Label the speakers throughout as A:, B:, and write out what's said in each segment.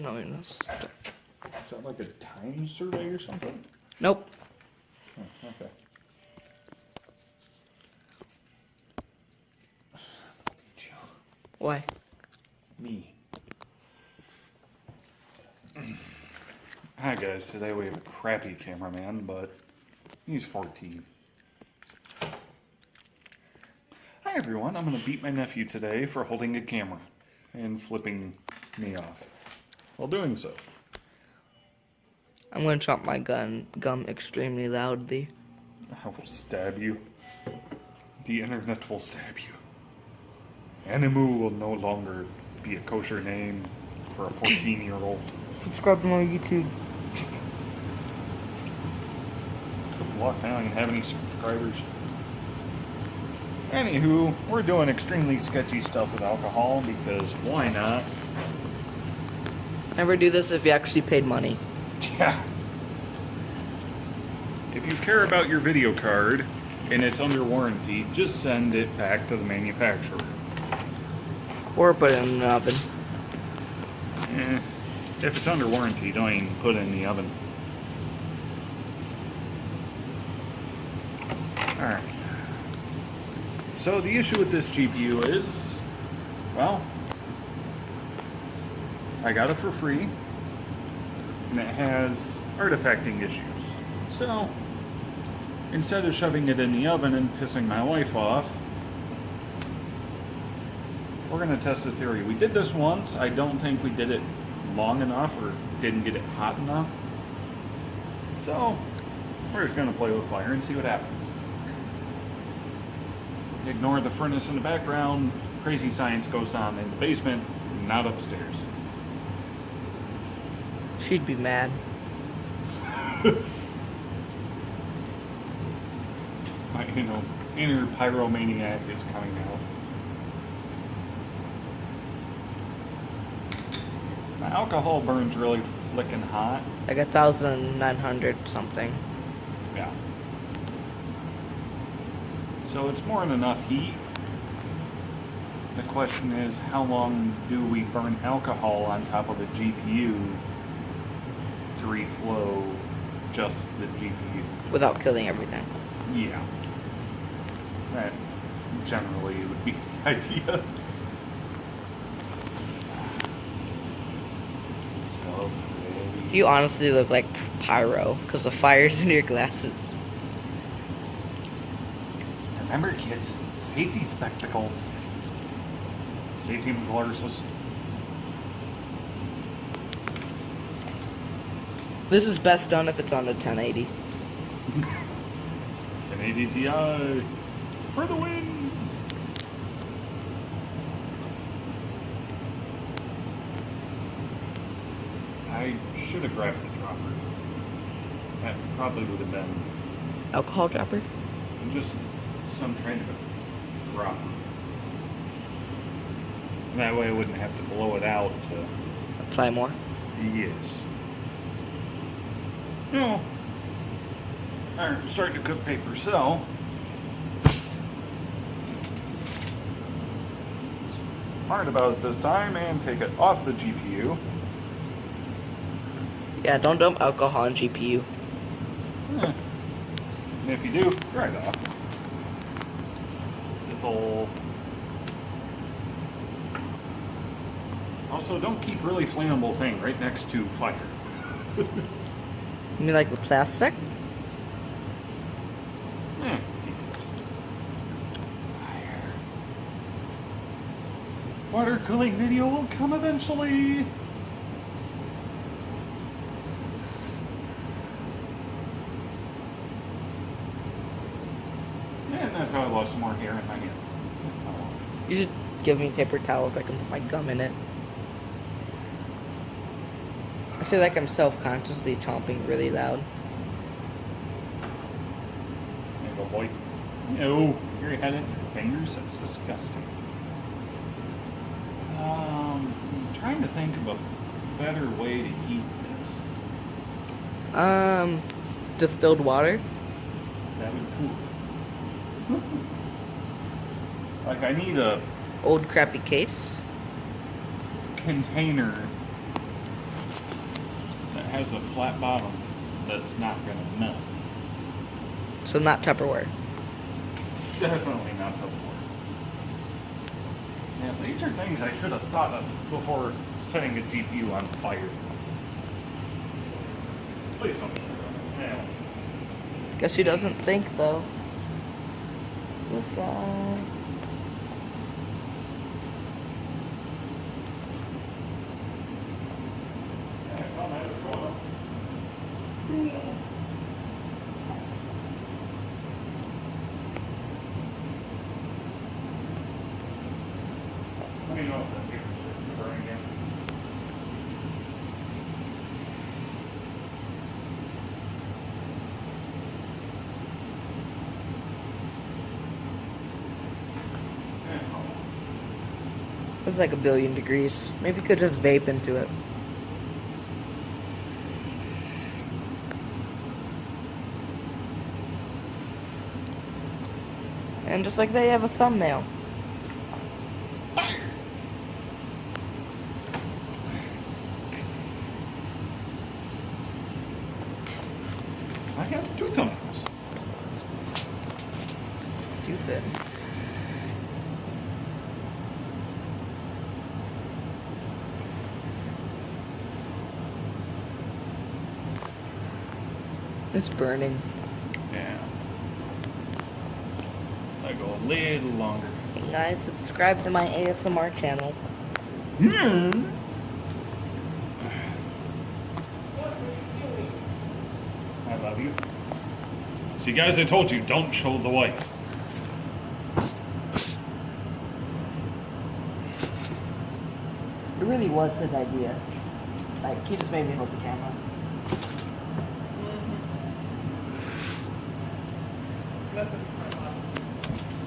A: knowing this.
B: Is that like a time survey or something?
A: Nope.
B: Oh, okay.
A: Why?
B: Me. Hi guys, today we have a crappy cameraman, but he's 14. Hi everyone, I'm going to beat my nephew today for holding a camera and flipping me off while doing so.
A: I'm gonna chomp my gum extremely loudly.
B: I will stab you. The internet will stab you. Animu will no longer be a kosher name for a 14-year-old.
A: Subscribe to my YouTube.
B: Good luck, I don't even have any subscribers. Anywho, we're doing extremely sketchy stuff with alcohol because why not?
A: Never do this if you actually paid money.
B: Yeah. If you care about your video card and it's under warranty, just send it back to the manufacturer.
A: Or put it in the oven.
B: If it's under warranty, don't even put it in the oven. Alright. So the issue with this GPU is, well, I got it for free, and it has artifacting issues. So, instead of shoving it in the oven and pissing my wife off, we're going to test the theory. We did this once. I don't think we did it long enough or didn't get it hot enough. So, we're just going to play with fire and see what happens. Ignore the furnace in the background. Crazy science goes on in the basement, not upstairs.
A: She'd be mad.
B: My inner pyromaniac is coming out. The alcohol burns really flicking hot.
A: Like 1,900 something.
B: Yeah. So it's more than enough heat. The question is, how long do we burn alcohol on top of the GPU to reflow just the GPU?
A: Without killing everything.
B: Yeah. That generally would be the idea. So pretty.
A: You honestly look like Pyro, because the fire's in your glasses.
B: Remember, kids, safety spectacles. Safety glasses.
A: This is best done if it's on a 1080.
B: 1080 Ti for the win. I should have grabbed the dropper. That probably would have been
A: Alcohol dropper?
B: just some kind of a dropper. That way I wouldn't have to blow it out to...
A: Apply more?
B: Yes. No. Alright, we're starting to cook paper, so... Smart about it this time and take it off the GPU.
A: Yeah, don't dump alcohol on GPU.
B: And if you do, dry it off. Sizzle. Also, don't keep really flammable thing right next to fire.
A: You mean like the plastic?
B: Details. Fire. Water cooling video will come eventually. And that's how I lost some more hair in my hand.
A: You should give me paper towels so I can put my gum in it. I feel like I'm self-consciously chomping really loud.
B: There you go, boy. No, you're head in your fingers? That's disgusting. I'm trying to think of a better way to heat this.
A: Distilled water?
B: That would cool. Like, I need a
A: Old crappy case?
B: container has a flat bottom that's not going to melt.
A: So not Tupperware.
B: Definitely not Tupperware. Yeah, these are things I should have thought of before setting a GPU on fire. Please don't. Yeah.
A: Guess he doesn't think though. This guy.
B: Let me know if that paper starts to burn again.
A: It's like 1,000,000,000 degrees. Maybe you could just vape into it. And just like that, you have a thumbnail.
B: I have 2 thumbnails.
A: Stupid. It's burning.
B: Yeah. I go a little longer.
A: Hey guys, subscribe to my ASMR channel.
B: I love you. See, guys, I told you, don't show the wife.
A: It really was his idea. Like, he just made me hold the camera.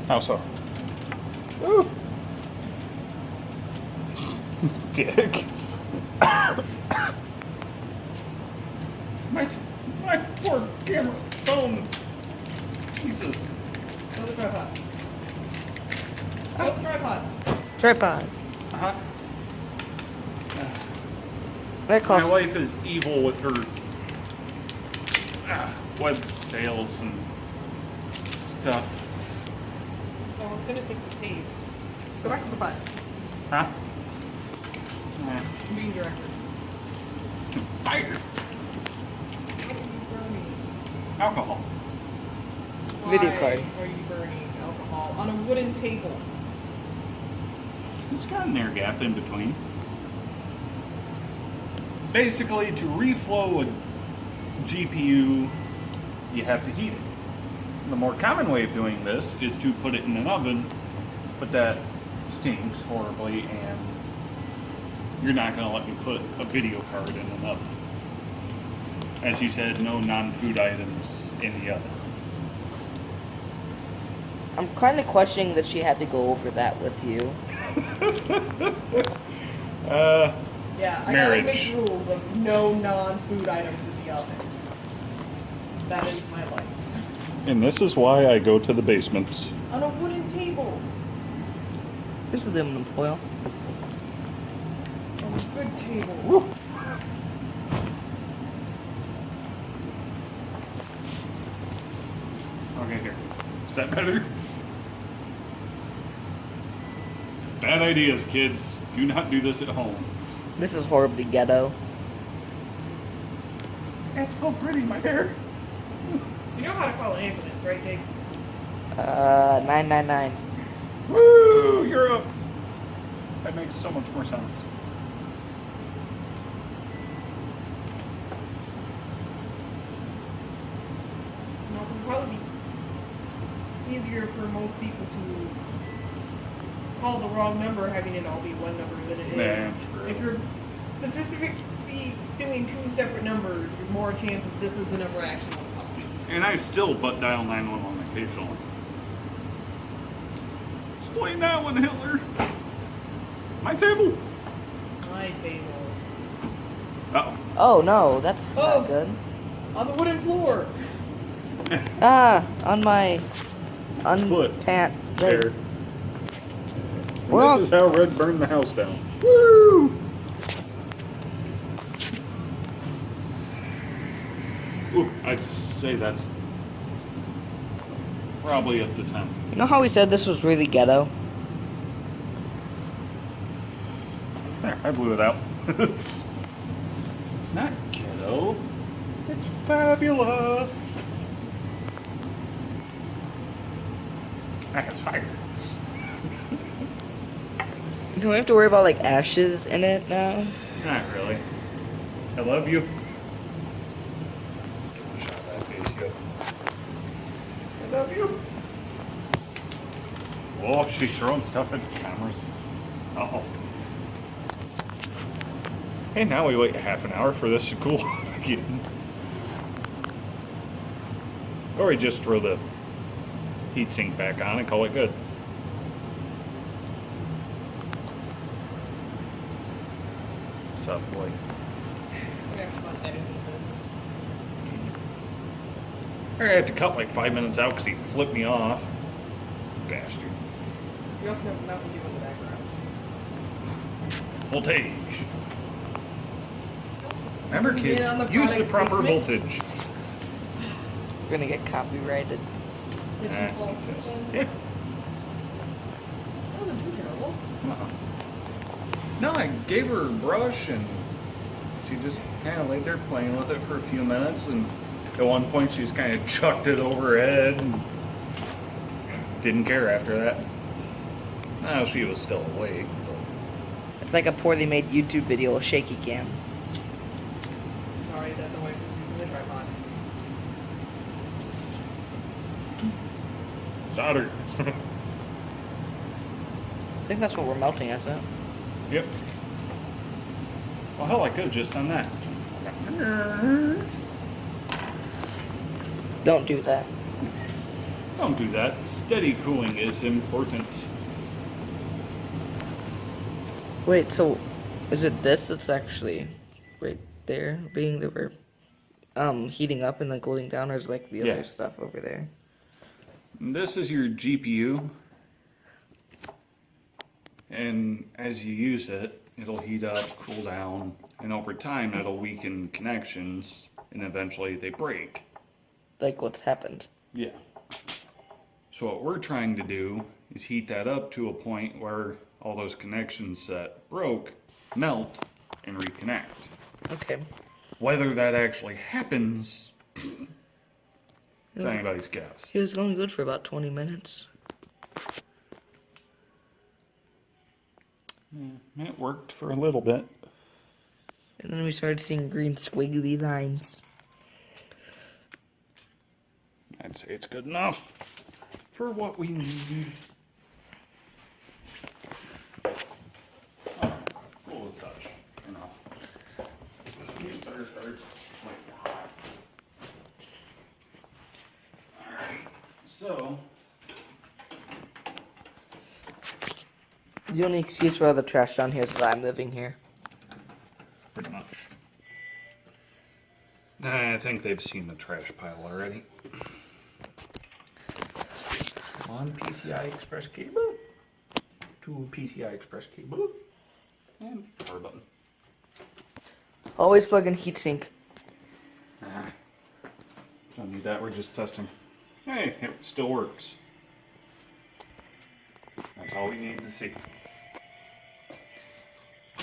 B: How so? Ooh. Dick. my poor camera phone. Jesus.
C: Another tripod. Another tripod.
A: Tripod.
B: Uh-huh.
A: That
B: My
A: costs.
B: wife is evil with her web sales and stuff.
C: I was gonna take the tape. Go back to the file.
B: Huh? Yeah.
C: Meeting director.
B: Fire! Alcohol.
A: Video
C: Why
A: card.
C: are you burning alcohol on a wooden table?
B: It's got an air gap in between. Basically, to reflow a GPU, you have to heat it. The more common way of doing this is to put it in an oven, but that stinks horribly, and you're not going to let me put a video card in an oven. As you said, no non-food items in the oven.
A: I'm kind of questioning that she had to go over that with you.
C: Yeah, I
B: Marriage.
C: gotta make rules of no non-food items in the oven. That is my life.
B: And this is why I go to the basement.
C: On a wooden table.
A: Here's the aluminum foil.
C: On a good table.
B: Woo. Okay, here. Is that better? Bad ideas, kids. Do not do this at home.
A: This is horribly ghetto.
B: It's so pretty, my hair.
C: You know how to call an ambulance, right, Jake?
A: 999.
B: Woo! You're up. That makes so much more sense.
C: You know, it would probably be easier for most people to call the wrong number, having it all be one number than it is.
B: Man, true.
C: If you're statistically doing 2 separate numbers, you're more chance of this is the number I actually want to call.
B: And I still butt dial 911 occasionally. Explain that one, Hitler. My table.
C: My table.
B: Uh-oh.
A: Oh no, that's
C: Oh.
A: not good.
C: On the wooden floor.
A: Ah, on my
B: Foot.
A: unpant
B: Chair.
A: leg. Well-
B: This is how Red burned the house down. Woo! Ooh, I'd say that's probably up to 10.
A: You know how we said this was really ghetto?
B: There, I blew it out. It's not ghetto. It's fabulous. That's fire.
A: Do we have to worry about like ashes in it now?
B: Not really. I love you. Give a shot of that face, yo. I love you. Oh, she's throwing stuff at the cameras. Uh-oh. Hey, now we wait a half an hour for this to cool off again. Or we just throw the heatsink back on and call it good. What's up, boy?
C: We have fun editing this.
B: I had to cut like 5 minutes out because he flipped me off. Bastard.
C: You also have Mountain Dew in the background.
B: Voltage. Remember,
C: Zoom in
B: kids,
C: on the
B: use the
C: product
B: proper
C: placement.
B: voltage.
A: We're gonna get copyrighted.
C: Did you fall asleep then?
B: Yeah.
C: That wasn't too terrible.
B: Uh-uh. No, I gave her a brush and she just kind of laid there playing with it for a few minutes, and at one point she just kind of chucked it over her head and didn't care after that. No, she was still awake.
A: It's like a poorly made YouTube video, a shaky cam.
C: Sorry that the wife was using the tripod.
B: Solder.
A: I think that's what we're melting, isn't it?
B: Yep. Well, hell, I could have just done that.
A: Don't do that.
B: Don't do that. Steady cooling is important.
A: Wait, so is it this that's actually right there being that we're heating up and then cooling down, or is like the
B: Yeah.
A: other stuff over there?
B: This is your GPU. And as you use it, it'll heat up, cool down, and over time that'll weaken connections, and eventually they break.
A: Like what's happened?
B: Yeah. So what we're trying to do is heat that up to a point where all those connections that broke melt and reconnect.
A: Okay.
B: Whether that actually happens, it's anybody's guess.
A: It was going good for about 20 minutes.
B: It worked for a little bit.
A: And then we started seeing green squiggly lines.
B: I'd say it's good enough for what we need. Oh, cool touch. You know. This new tire starts like hot. Alright, so
A: The only excuse for all the trash down here is that I'm living here.
B: pretty much. Nah, I think they've seen the trash pile already. One PCI Express cable, two PCI Express cable, and power button.
A: Always plug in heatsink.
B: Nah, don't need that. We're just testing. Hey, it still works. That's all we need to see.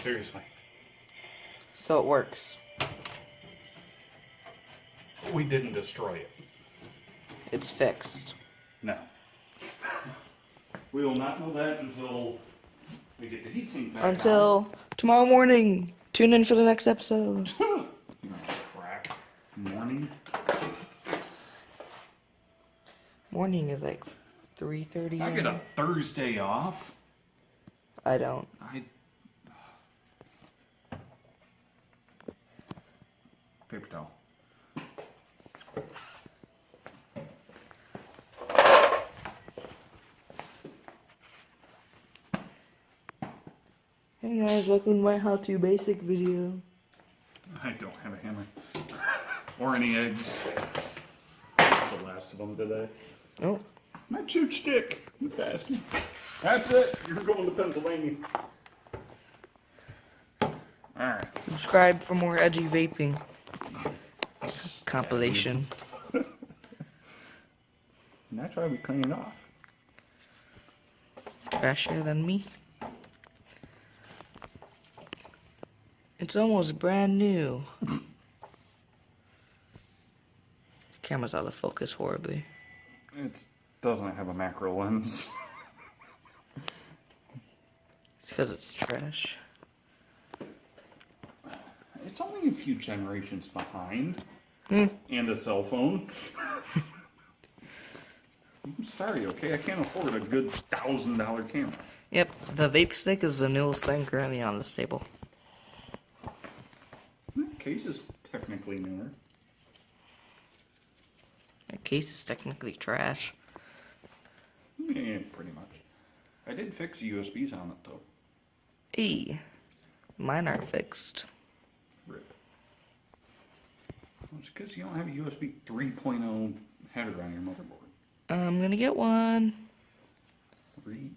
B: Seriously.
A: So it works.
B: We didn't destroy it.
A: It's fixed.
B: No. We will not know that until we get the heatsink back
A: Until tomorrow morning. Tune in for the next episode.
B: on. You know, crack. Morning.
A: Morning is like 3:30.
B: I get a Thursday off.
A: I don't.
B: Paper towel.
A: Hey guys, welcome to my how-to basic video.
B: I don't have a hammer. Or any eggs. That's the last of them today.
A: Nope.
B: My chooch stick, you bastard. That's it. You're going to Pennsylvania. Alright.
A: Subscribe for more edgy vaping compilation.
B: And that's why we clean it off.
A: Fresher than me. It's almost brand new. Camera's out of focus horribly.
B: It doesn't have a macro lens.
A: It's because it's trash.
B: It's only a few generations behind.
A: Hmm.
B: And a cell phone. I'm sorry, okay? I can't afford a good $1,000 camera.
A: Yep, the vape stick is the newest thing currently on this table.
B: The case is technically newer.
A: The case is technically trash.
B: Yeah, pretty much. I did fix the USBs on it, though.
A: Hey, mine aren't fixed.
B: Rip. Well, it's because you don't have a USB 3.0 header on your motherboard.
A: I'm gonna get one.
B: Read.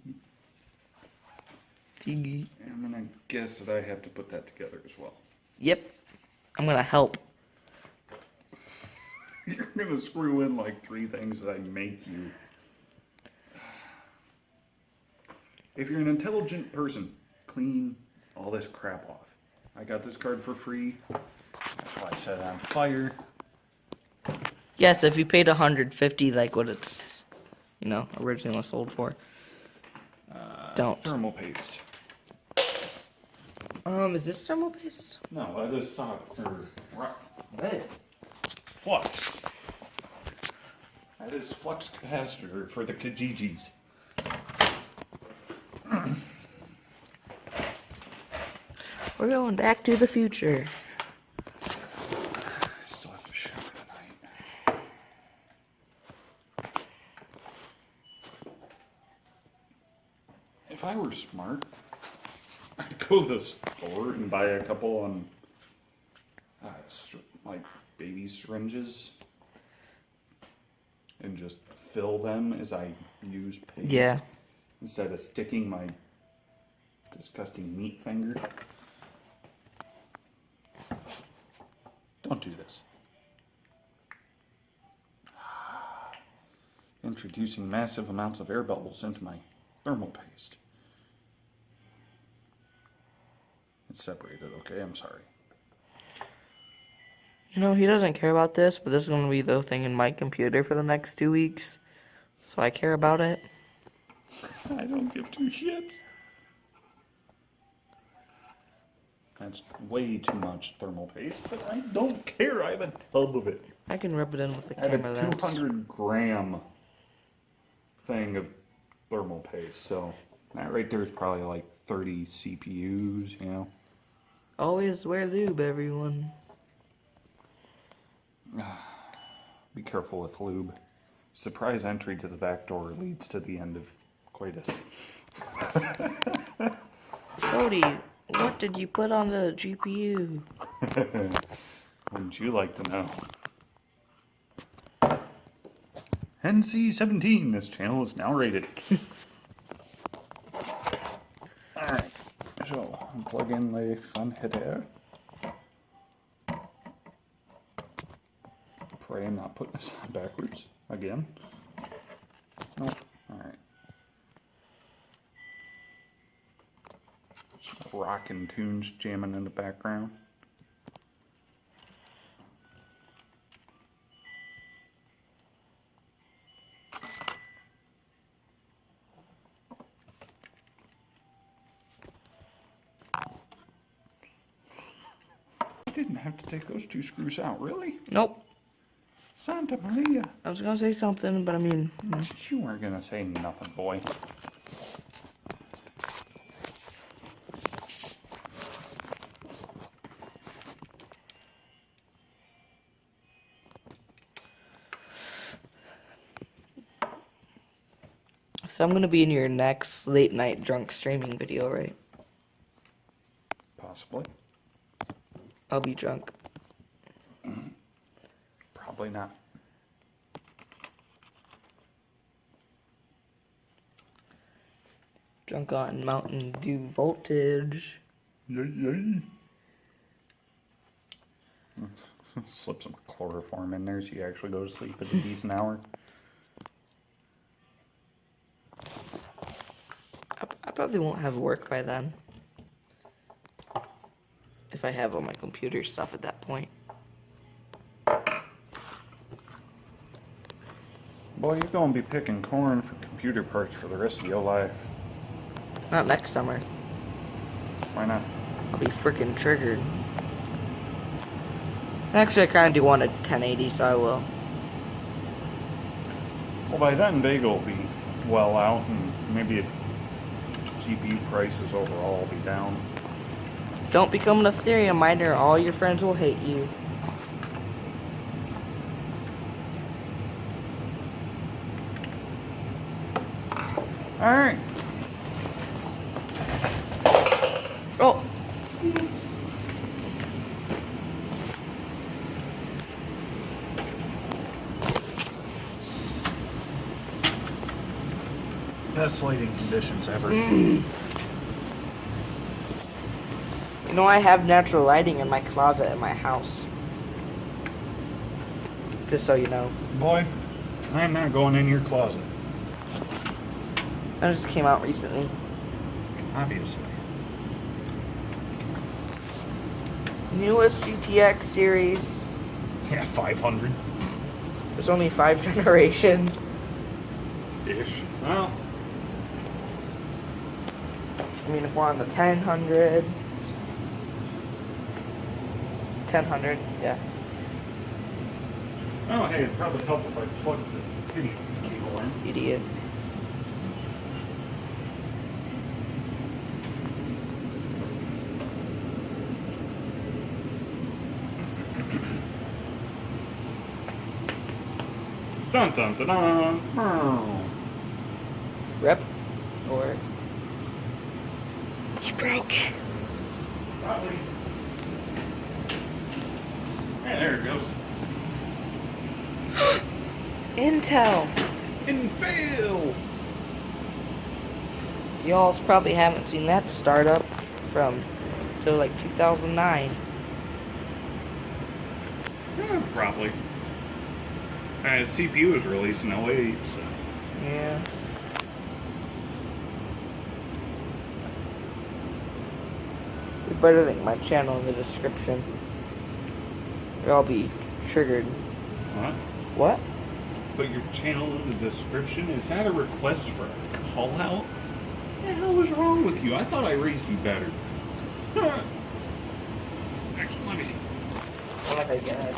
A: Piggy.
B: I'm gonna guess that I have to put that together as well.
A: Yep, I'm gonna help.
B: You're gonna screw in like 3 things that I make you. If you're an intelligent person, clean all this crap off. I got this card for free. That's why I set it on fire.
A: Yes, if you paid $150, like what it's, originally was sold for. Don't.
B: Thermal paste.
A: Is this thermal paste?
B: No, that is flux. That is flux capacitor for the Kijijis.
A: We're going back to the future.
B: I still have to shower tonight. If I were smart, I'd go to the store and buy a couple on like baby syringes and just fill them as I use paste.
A: Yeah.
B: Instead of sticking my disgusting meat finger. Don't do this. Introducing massive amounts of air bubbles into my thermal paste. It's separated, okay? I'm sorry.
A: He doesn't care about this, but this is going to be the thing in my computer for the next 2 weeks. So I care about it.
B: I don't give 2 shits. That's way too much thermal paste, but I don't care. I have a tub of it.
A: I can rub it in with the
B: I have
A: camera
B: a
A: lens.
B: 200-gram thing of thermal paste, so that right there is probably like 30 CPUs,
A: Always wear lube, everyone.
B: Be careful with lube. Surprise entry to the back door leads to the end of coitus.
A: Cody, what did you put on the GPU?
B: Wouldn't you like to know? NC-17, this channel is now rated. Alright, so plug in the fun header. Pray I'm not putting this on backwards again. Nope. Alright. Rockin' tunes jamming in the background. I didn't have to take those 2 screws out, really?
A: Nope.
B: Santa Maria.
A: I was going to say something, but I mean...
B: You weren't gonna say nothing, boy.
A: So I'm going to be in your next late night drunk streaming video, right?
B: Possibly.
A: I'll be drunk.
B: Probably not.
A: Drunk on Mountain Dew Voltage.
B: Yay, yay. Slip some chloroform in there so you actually go to sleep at a decent hour.
A: I probably won't have work by then. If I have all my computer stuff at that point.
B: Boy, you're gonna be picking corn for computer parts for the rest of your life.
A: Not next summer.
B: Why not?
A: I'll be freaking triggered. Actually, I kind of do want a 1080, so I will.
B: Well, by then, Bagel will be well out, and maybe GPU prices overall will be down.
A: Don't become an Ethereum miner, all your friends will hate you.
B: Alright.
A: Oh!
B: Best lighting conditions ever.
A: You know, I have natural lighting in my closet in my house. Just so you know.
B: Boy, I'm not going in your closet.
A: That just came out recently.
B: Obviously.
A: Newest GTX series.
B: Yeah, 500.
A: There's only 5 generations.
B: Ish. Well,
A: I mean, if we're on the 1000. 1000, yeah.
B: oh hey, it'd probably help if I plugged the video cable in.
A: Idiot.
B: Dun dun dun dun. Oh.
A: Rep. Or. He broke it.
B: Probably. Hey, there it goes.
A: Intel.
B: And fail.
A: Y'all probably haven't seen that startup from till like 2009.
B: Yeah, probably. CPU was released in 08, so.
A: Yeah. You better link my channel in the description. Or I'll be triggered.
B: What?
A: What?
B: Put your channel in the description? Is that a request for a call out? What the hell was wrong with you? I thought I raised you better. Actually, let me see.
A: What if I get it?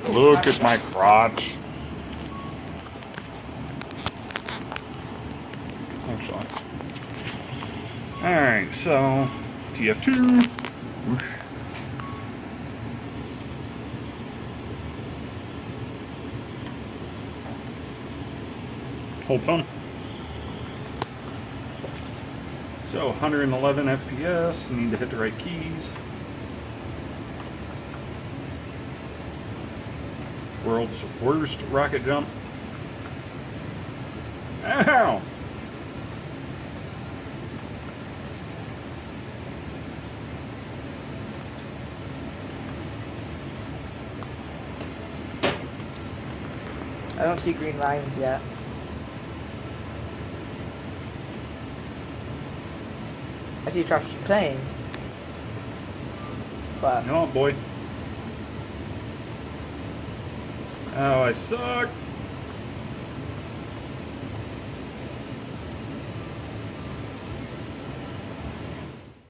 B: Look at my crotch. Actually. Alright, so TF2. Whoosh. Hold phone. So 111 FPS, need to hit the right keys. World's worst rocket jump. Ow!
A: I don't see green lines yet. I see Josh playing. But
B: No, boy. Oh, I suck.